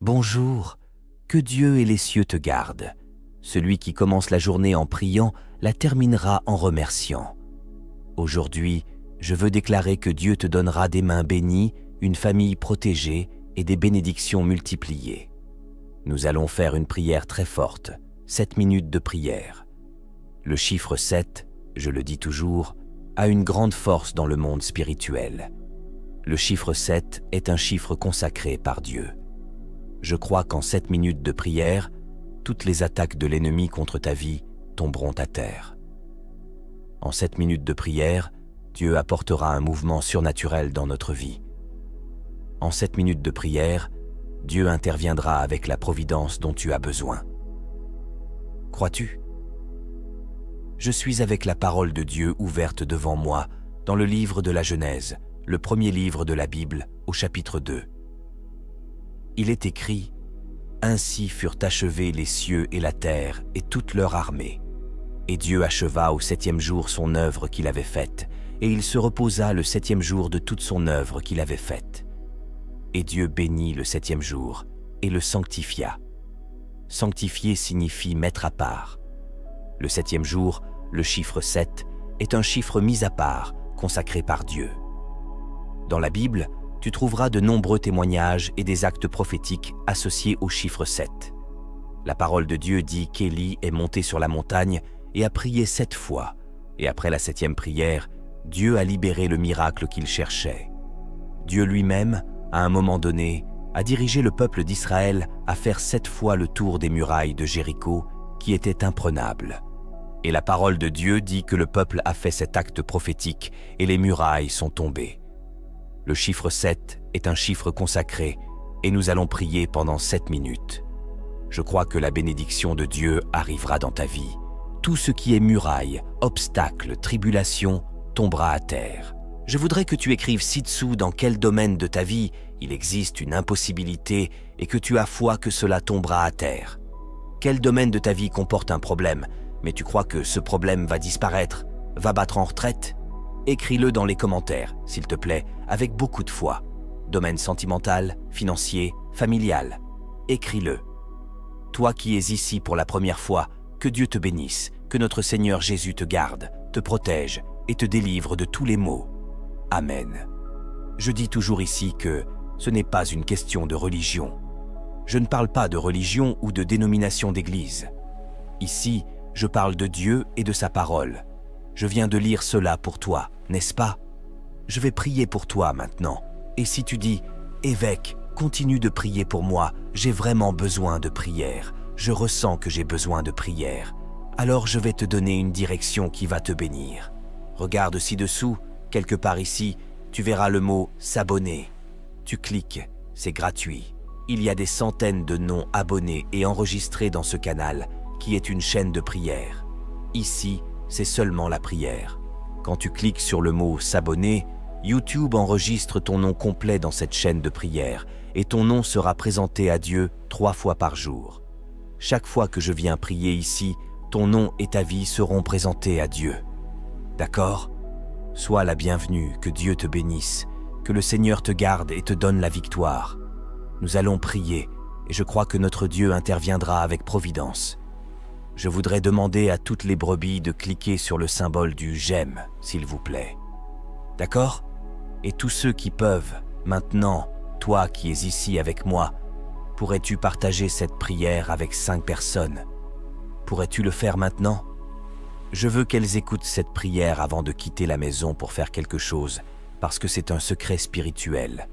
Bonjour, que Dieu et les cieux te gardent. Celui qui commence la journée en priant la terminera en remerciant. Aujourd'hui, je veux déclarer que Dieu te donnera des mains bénies, une famille protégée et des bénédictions multipliées. Nous allons faire une prière très forte, 7 minutes de prière. Le chiffre 7, je le dis toujours, a une grande force dans le monde spirituel. Le chiffre 7 est un chiffre consacré par Dieu. Je crois qu'en 7 minutes de prière, toutes les attaques de l'ennemi contre ta vie tomberont à terre. En 7 minutes de prière, Dieu apportera un mouvement surnaturel dans notre vie. En 7 minutes de prière, Dieu interviendra avec la providence dont tu as besoin. Crois-tu? Je suis avec la parole de Dieu ouverte devant moi dans le livre de la Genèse, le premier livre de la Bible, au chapitre 2. Il est écrit « Ainsi furent achevés les cieux et la terre et toute leur armée. Et Dieu acheva au 7e jour son œuvre qu'il avait faite, et il se reposa le 7e jour de toute son œuvre qu'il avait faite. Et Dieu bénit le 7e jour et le sanctifia. » Sanctifier signifie mettre à part. Le 7e jour, le chiffre 7, est un chiffre mis à part, consacré par Dieu. Dans la Bible, tu trouveras de nombreux témoignages et des actes prophétiques associés au chiffre 7. La parole de Dieu dit qu'Élie est monté sur la montagne et a prié 7 fois, et après la 7e prière, Dieu a libéré le miracle qu'il cherchait. Dieu lui-même, à un moment donné, a dirigé le peuple d'Israël à faire 7 fois le tour des murailles de Jéricho, qui étaient imprenables. Et la parole de Dieu dit que le peuple a fait cet acte prophétique et les murailles sont tombées. Le chiffre 7 est un chiffre consacré et nous allons prier pendant 7 minutes. Je crois que la bénédiction de Dieu arrivera dans ta vie. Tout ce qui est muraille, obstacle, tribulation tombera à terre. Je voudrais que tu écrives ci-dessous dans quel domaine de ta vie il existe une impossibilité et que tu as foi que cela tombera à terre. Quel domaine de ta vie comporte un problème, mais tu crois que ce problème va disparaître, va battre en retraite? Écris-le dans les commentaires, s'il te plaît, avec beaucoup de foi. Domaine sentimental, financier, familial. Écris-le. Toi qui es ici pour la première fois, que Dieu te bénisse, que notre Seigneur Jésus te garde, te protège et te délivre de tous les maux. Amen. Je dis toujours ici que ce n'est pas une question de religion. Je ne parle pas de religion ou de dénomination d'église. Ici, je parle de Dieu et de sa parole. Je viens de lire cela pour toi, n'est-ce pas? Je vais prier pour toi maintenant. Et si tu dis « Évêque, continue de prier pour moi, j'ai vraiment besoin de prière. Je ressens que j'ai besoin de prière. » Alors je vais te donner une direction qui va te bénir. Regarde ci-dessous, quelque part ici, tu verras le mot « S'abonner ». Tu cliques, c'est gratuit. Il y a des centaines de noms abonnés et enregistrés dans ce canal, qui est une chaîne de prière. Ici, c'est seulement la prière. Quand tu cliques sur le mot « S'abonner », YouTube enregistre ton nom complet dans cette chaîne de prière et ton nom sera présenté à Dieu 3 fois par jour. Chaque fois que je viens prier ici, ton nom et ta vie seront présentés à Dieu. D'accord? Sois la bienvenue, que Dieu te bénisse, que le Seigneur te garde et te donne la victoire. Nous allons prier et je crois que notre Dieu interviendra avec providence. Je voudrais demander à toutes les brebis de cliquer sur le symbole du « j'aime », s'il vous plaît. D'accord? Et tous ceux qui peuvent, maintenant, toi qui es ici avec moi, pourrais-tu partager cette prière avec 5 personnes? Pourrais-tu le faire maintenant? Je veux qu'elles écoutent cette prière avant de quitter la maison pour faire quelque chose, parce que c'est un secret spirituel.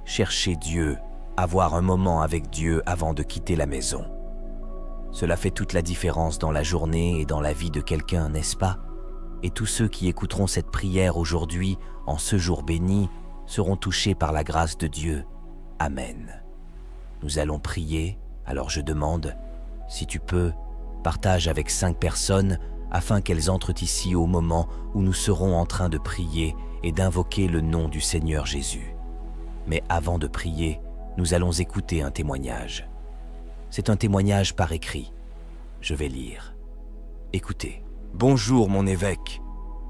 Cherchez Dieu, avoir un moment avec Dieu avant de quitter la maison. Cela fait toute la différence dans la journée et dans la vie de quelqu'un, n'est-ce pas? Et tous ceux qui écouteront cette prière aujourd'hui, en ce jour béni, seront touchés par la grâce de Dieu. Amen. Nous allons prier, alors je demande, si tu peux, partage avec 5 personnes afin qu'elles entrent ici au moment où nous serons en train de prier et d'invoquer le nom du Seigneur Jésus. Mais avant de prier, nous allons écouter un témoignage. C'est un témoignage par écrit. Je vais lire. Écoutez. Bonjour mon évêque.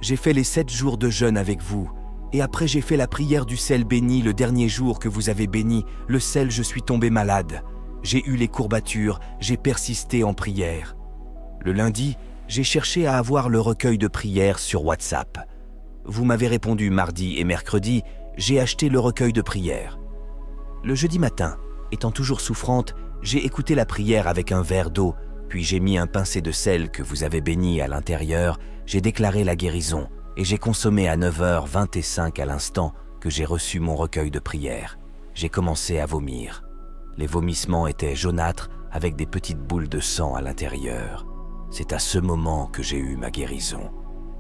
J'ai fait les 7 jours de jeûne avec vous et après j'ai fait la prière du sel béni le dernier jour que vous avez béni. Le sel, je suis tombé malade. J'ai eu les courbatures, j'ai persisté en prière. Le lundi, j'ai cherché à avoir le recueil de prières sur WhatsApp. Vous m'avez répondu mardi et mercredi, j'ai acheté le recueil de prières. Le jeudi matin, étant toujours souffrante, j'ai écouté la prière avec un verre d'eau, puis j'ai mis un pincé de sel que vous avez béni à l'intérieur, j'ai déclaré la guérison et j'ai consommé à 9h25 à l'instant que j'ai reçu mon recueil de prières. J'ai commencé à vomir. Les vomissements étaient jaunâtres avec des petites boules de sang à l'intérieur. C'est à ce moment que j'ai eu ma guérison.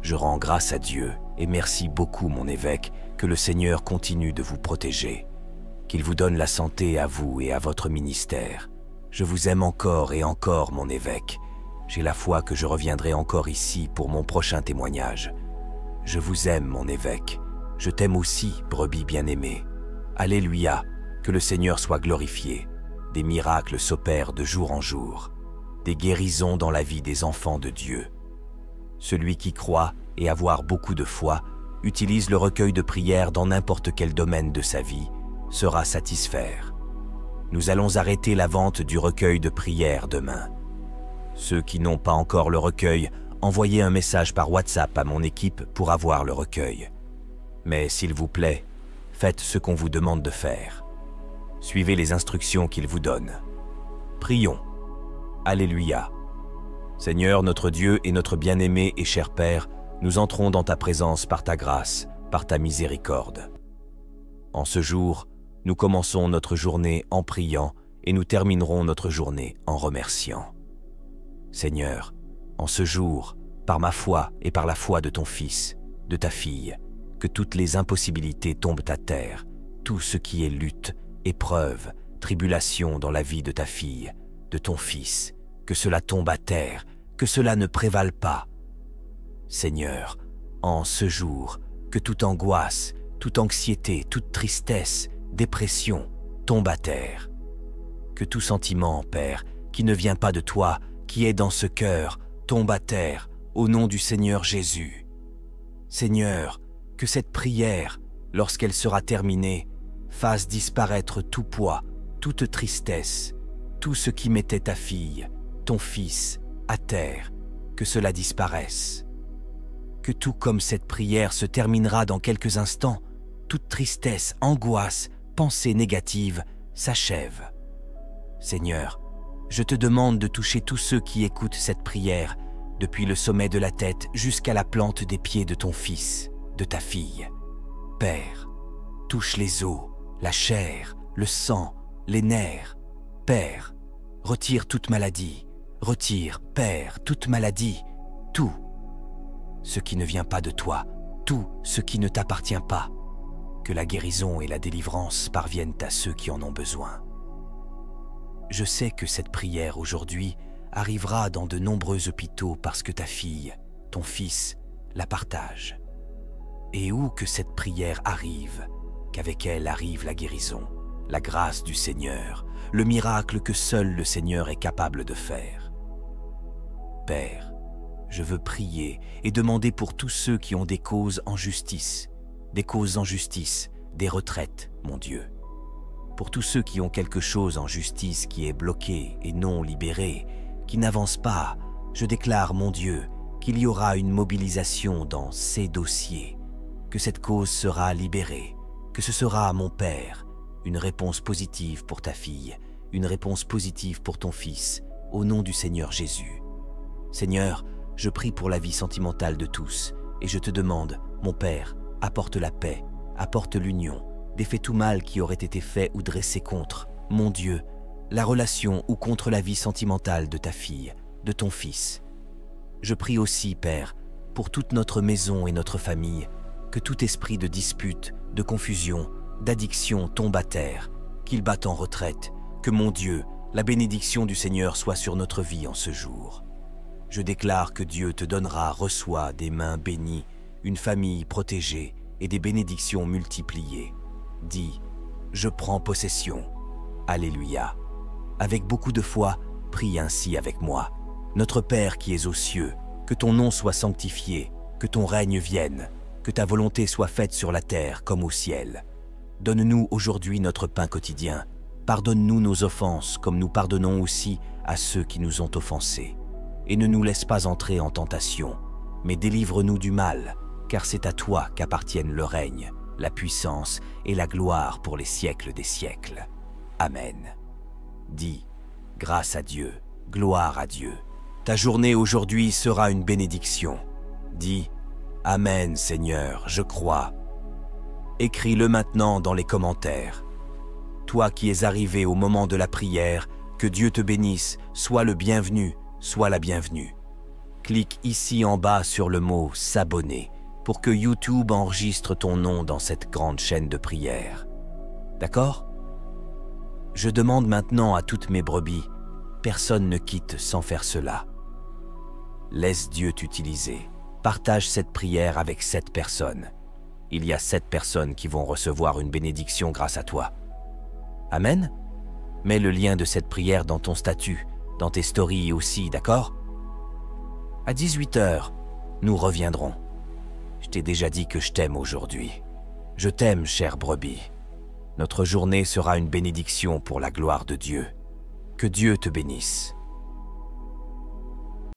Je rends grâce à Dieu et merci beaucoup mon évêque, que le Seigneur continue de vous protéger. Qu'il vous donne la santé à vous et à votre ministère. Je vous aime encore et encore mon évêque. J'ai la foi que je reviendrai encore ici pour mon prochain témoignage. Je vous aime mon évêque. Je t'aime aussi, brebis bien-aimée. Alléluia, que le Seigneur soit glorifié. Des miracles s'opèrent de jour en jour. Des guérisons dans la vie des enfants de Dieu. Celui qui croit et avoir beaucoup de foi, utilise le recueil de prières dans n'importe quel domaine de sa vie, sera satisfait. Nous allons arrêter la vente du recueil de prières demain. Ceux qui n'ont pas encore le recueil, envoyez un message par WhatsApp à mon équipe pour avoir le recueil. Mais s'il vous plaît, faites ce qu'on vous demande de faire. Suivez les instructions qu'il vous donne. Prions. Alléluia. Seigneur notre Dieu et notre bien-aimé et cher Père, nous entrons dans ta présence par ta grâce, par ta miséricorde. En ce jour, nous commençons notre journée en priant et nous terminerons notre journée en remerciant. Seigneur, en ce jour, par ma foi et par la foi de ton Fils, de ta fille, que toutes les impossibilités tombent à terre, tout ce qui est lutte, épreuve, tribulation dans la vie de ta fille, de ton Fils, que cela tombe à terre, que cela ne prévale pas. Seigneur, en ce jour, que toute angoisse, toute anxiété, toute tristesse, dépression tombe à terre. Que tout sentiment, Père, qui ne vient pas de toi, qui est dans ce cœur, tombe à terre, au nom du Seigneur Jésus. Seigneur, que cette prière, lorsqu'elle sera terminée, fasse disparaître tout poids, toute tristesse, tout ce qui mettait ta fille, ton Fils, à terre, que cela disparaisse. Que tout comme cette prière se terminera dans quelques instants, toute tristesse, angoisse, pensée négative s'achève. Seigneur, je te demande de toucher tous ceux qui écoutent cette prière, depuis le sommet de la tête jusqu'à la plante des pieds de ton Fils, de ta fille. Père, touche les os, la chair, le sang, les nerfs. Père, retire toute maladie. Retire, Père, toute maladie, tout ce qui ne vient pas de toi, tout ce qui ne t'appartient pas. Que la guérison et la délivrance parviennent à ceux qui en ont besoin. Je sais que cette prière aujourd'hui arrivera dans de nombreux hôpitaux parce que ta fille, ton Fils, la partage. Et où que cette prière arrive, qu'avec elle arrive la guérison, la grâce du Seigneur, le miracle que seul le Seigneur est capable de faire. Père, je veux prier et demander pour tous ceux qui ont des causes en justice, des retraites, mon Dieu. Pour tous ceux qui ont quelque chose en justice qui est bloqué et non libéré, qui n'avance pas, je déclare, mon Dieu, qu'il y aura une mobilisation dans ces dossiers, que cette cause sera libérée, que ce sera, mon Père, une réponse positive pour ta fille, une réponse positive pour ton Fils, au nom du Seigneur Jésus. Seigneur, je prie pour la vie sentimentale de tous, et je te demande, mon Père, apporte la paix, apporte l'union, défais tout mal qui aurait été fait ou dressé contre, mon Dieu, la relation ou contre la vie sentimentale de ta fille, de ton Fils. Je prie aussi, Père, pour toute notre maison et notre famille, que tout esprit de dispute, de confusion, d'addiction tombe à terre, qu'il batte en retraite, que mon Dieu, la bénédiction du Seigneur soit sur notre vie en ce jour. Je déclare que Dieu te donnera, reçoit des mains bénies, une famille protégée et des bénédictions multipliées. Dis, je prends possession. Alléluia. Avec beaucoup de foi, prie ainsi avec moi. Notre Père qui es aux cieux, que ton nom soit sanctifié, que ton règne vienne, que ta volonté soit faite sur la terre comme au ciel. Donne-nous aujourd'hui notre pain quotidien. pardonne-nous nos offenses, comme nous pardonnons aussi à ceux qui nous ont offensés. Et ne nous laisse pas entrer en tentation, mais délivre-nous du mal, car c'est à toi qu'appartiennent le règne, la puissance et la gloire pour les siècles des siècles. Amen. Dis, grâce à Dieu, gloire à Dieu. Ta journée aujourd'hui sera une bénédiction. Dis, Amen Seigneur, je crois. Écris-le maintenant dans les commentaires. Toi qui es arrivé au moment de la prière, que Dieu te bénisse, sois le bienvenu, sois la bienvenue. Clique ici en bas sur le mot « S'abonner » pour que YouTube enregistre ton nom dans cette grande chaîne de prière. D'accord? Je demande maintenant à toutes mes brebis, personne ne quitte sans faire cela. Laisse Dieu t'utiliser. Partage cette prière avec 7 personnes. Il y a 7 personnes qui vont recevoir une bénédiction grâce à toi. Amen? Mets le lien de cette prière dans ton statut, dans tes stories aussi, d'accord? À 18 h, nous reviendrons. Je t'ai déjà dit que je t'aime aujourd'hui. Je t'aime, chère brebis. Notre journée sera une bénédiction pour la gloire de Dieu. Que Dieu te bénisse.